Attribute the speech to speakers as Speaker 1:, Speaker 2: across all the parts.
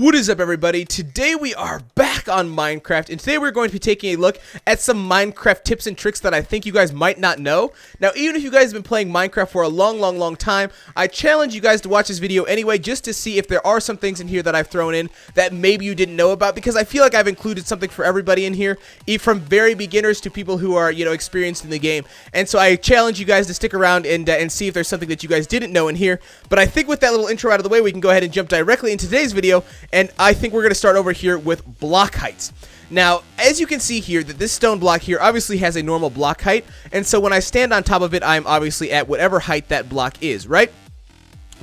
Speaker 1: What is up, everybody? Today we are back on Minecraft, and today we're going to be taking a look at some Minecraft tips and tricks that I think you guys might not know. Now, even if you guys have been playing Minecraft for a long time, I challenge you guys to watch this video anyway, just to see if there are some things in here that I've thrown in that maybe you didn't know about, because I feel like I've included something for everybody in here, from very beginners to people who are, experienced in the game. And so I challenge you guys to stick around and see if there's something that you guys didn't know in here. But I think with that little intro out of the way, we can go ahead and jump directly into today's video. And I think we're going to start over here with block heights. Now, as you can see here, that this stone block here obviously has a normal block height, and so when I stand on top of it, I'm obviously at whatever height that block is, right?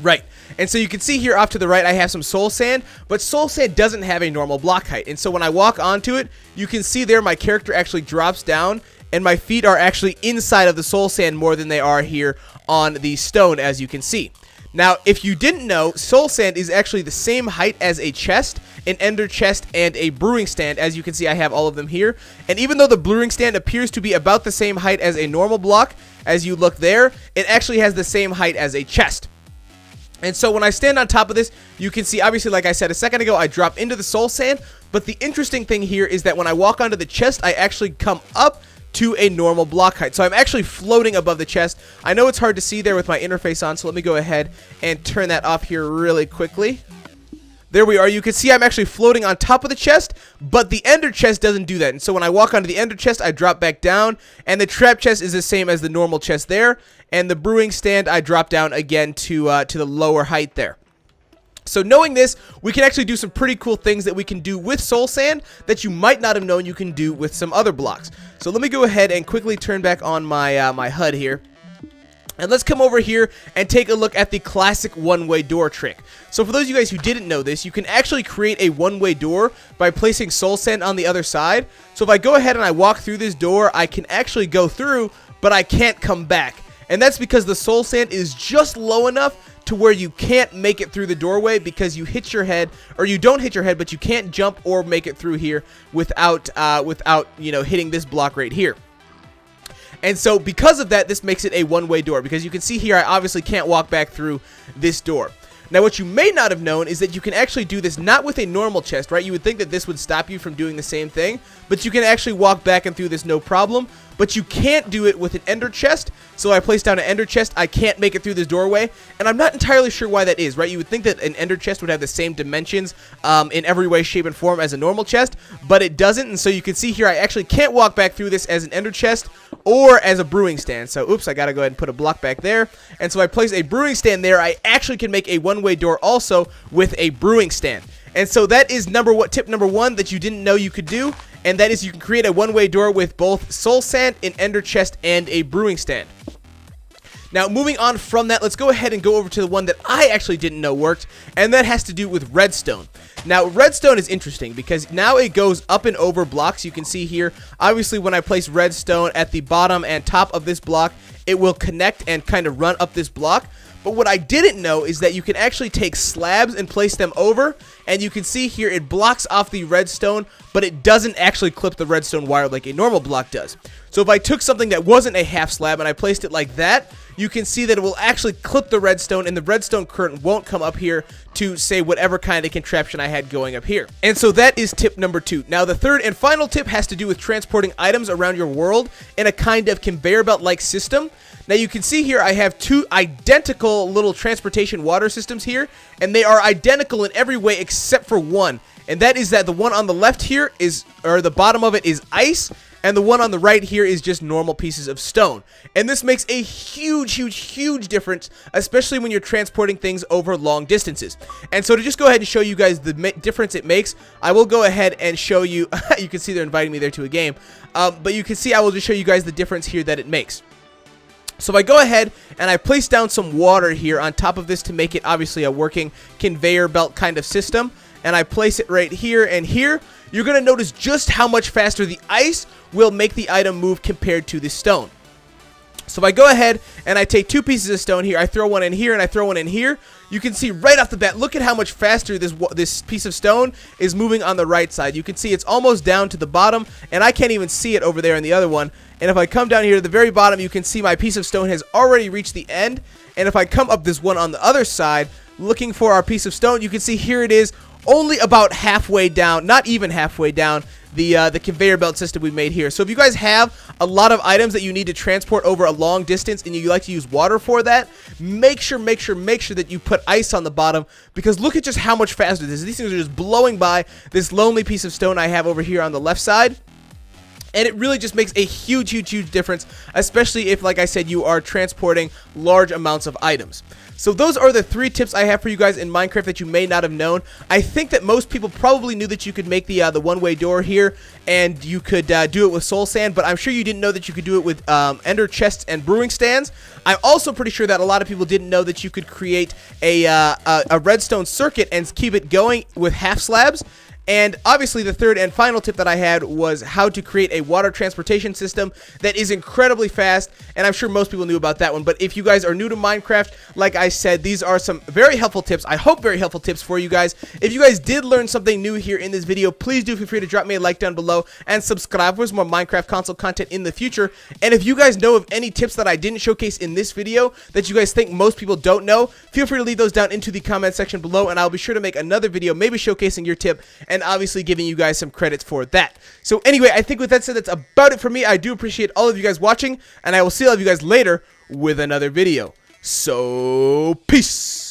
Speaker 1: Right. And so you can see here off to the right, I have some soul sand, but soul sand doesn't have a normal block height, and so when I walk onto it, you can see there my character actually drops down, and my feet are actually inside of the soul sand more than they are here on the stone, as you can see. Now, if you didn't know, soul sand is actually the same height as a chest, an ender chest, and a brewing stand. As you can see, I have all of them here. And even though the brewing stand appears to be about the same height as a normal block, as you look there, it actually has the same height as a chest. And so when I stand on top of this, you can see, obviously, like I said a second ago, I drop into the soul sand. But the interesting thing here is that when I walk onto the chest, I actually come up to a normal block height. So I'm actually floating above the chest. I know it's hard to see there with my interface on, so let me go ahead and turn that off here really quickly. There we are. You can see I'm actually floating on top of the chest, but the ender chest doesn't do that. And so when I walk onto the ender chest, I drop back down, and the trap chest is the same as the normal chest there, and the brewing stand, I drop down again to the lower height there. So knowing this, we can actually do some pretty cool things that we can do with soul sand that you might not have known you can do with some other blocks. So let me go ahead and quickly turn back on my my HUD here. And let's come over here and take a look at the classic one-way door trick. So for those of you guys who didn't know this, you can actually create a one-way door by placing soul sand on the other side. So if I go ahead and I walk through this door, I can actually go through, but I can't come back. And that's because the soul sand is just low enough to where you can't make it through the doorway because you hit your head, or you don't hit your head, but you can't jump or make it through here without hitting this block right here. And so because of that, this makes it a one-way door, because you can see here I obviously can't walk back through this door. Now, what you may not have known is that you can actually do this not with a normal chest, right? You would think that this would stop you from doing the same thing, but you can actually walk back and through this no problem. But you can't do it with an ender chest. So I place down an ender chest, I can't make it through this doorway, and I'm not entirely sure why that is, right? You would think that an ender chest would have the same dimensions in every way, shape, and form as a normal chest, but it doesn't. And so you can see here I actually can't walk back through this as an ender chest or as a brewing stand. So oops, I gotta go ahead and put a block back there. And so I place a brewing stand there. I actually can make a one-way door also with a brewing stand. And so that is tip number one that you didn't know you could do, and that is you can create a one-way door with both soul sand, an ender chest, and a brewing stand. Now, moving on from that, let's go ahead and go over to the one that I actually didn't know worked, and that has to do with redstone. Now, redstone is interesting because now it goes up and over blocks. You can see here, obviously, when I place redstone at the bottom and top of this block, it will connect and kind of run up this block. But what I didn't know is that you can actually take slabs and place them over, and you can see here it blocks off the redstone, but it doesn't actually clip the redstone wire like a normal block does. So if I took something that wasn't a half slab and I placed it like that, you can see that it will actually clip the redstone, and the redstone curtain won't come up here to say whatever kind of contraption I had going up here. And so that is tip number 2. Now, the third and final tip has to do with transporting items around your world in a kind of conveyor belt-like system. Now, you can see here I have two identical little transportation water systems here, and they are identical in every way except for one. And that is that the one on the left here the bottom of it is ice, and the one on the right here is just normal pieces of stone. And this makes a huge difference, especially when you're transporting things over long distances. And so to just go ahead and show you guys the difference it makes, I will go ahead and show you. You can see they're inviting me there to a game. But you can see I will just show you guys the difference here that it makes. So if I go ahead and I place down some water here on top of this to make it obviously a working conveyor belt kind of system, and I place it right here and here, you're going to notice just how much faster the ice will make the item move compared to the stone. So if I go ahead and I take two pieces of stone here, I throw one in here and I throw one in here, you can see right off the bat, look at how much faster this piece of stone is moving on the right side. You can see it's almost down to the bottom, and I can't even see it over there in the other one. And if I come down here to the very bottom, you can see my piece of stone has already reached the end. And if I come up this one on the other side, looking for our piece of stone, you can see here it is, only about halfway down, not even halfway down, the conveyor belt system we made here. So if you guys have a lot of items that you need to transport over a long distance and you like to use water for that, make sure that you put ice on the bottom, because look at just how much faster this is. These things are just blowing by this lonely piece of stone I have over here on the left side. And it really just makes a huge difference, especially if, like I said, you are transporting large amounts of items. So those are the 3 tips I have for you guys in Minecraft that you may not have known. I think that most people probably knew that you could make the one-way door here, and you could do it with soul sand, but I'm sure you didn't know that you could do it with ender chests and brewing stands. I'm also pretty sure that a lot of people didn't know that you could create a redstone circuit and keep it going with half slabs. And obviously the third and final tip that I had was how to create a water transportation system that is incredibly fast, and I'm sure most people knew about that one. But if you guys are new to Minecraft, like I said, these are some very helpful tips. I hope very helpful tips for you guys. If you guys did learn something new here in this video, please do feel free to drop me a like down below and subscribe for some more Minecraft console content in the future. And if you guys know of any tips that I didn't showcase in this video that you guys think most people don't know, feel free to leave those down into the comment section below, and I'll be sure to make another video maybe showcasing your tip and obviously giving you guys some credits for that. So anyway, I think with that said, that's about it for me. I do appreciate all of you guys watching, and I will see all of you guys later with another video. So, peace!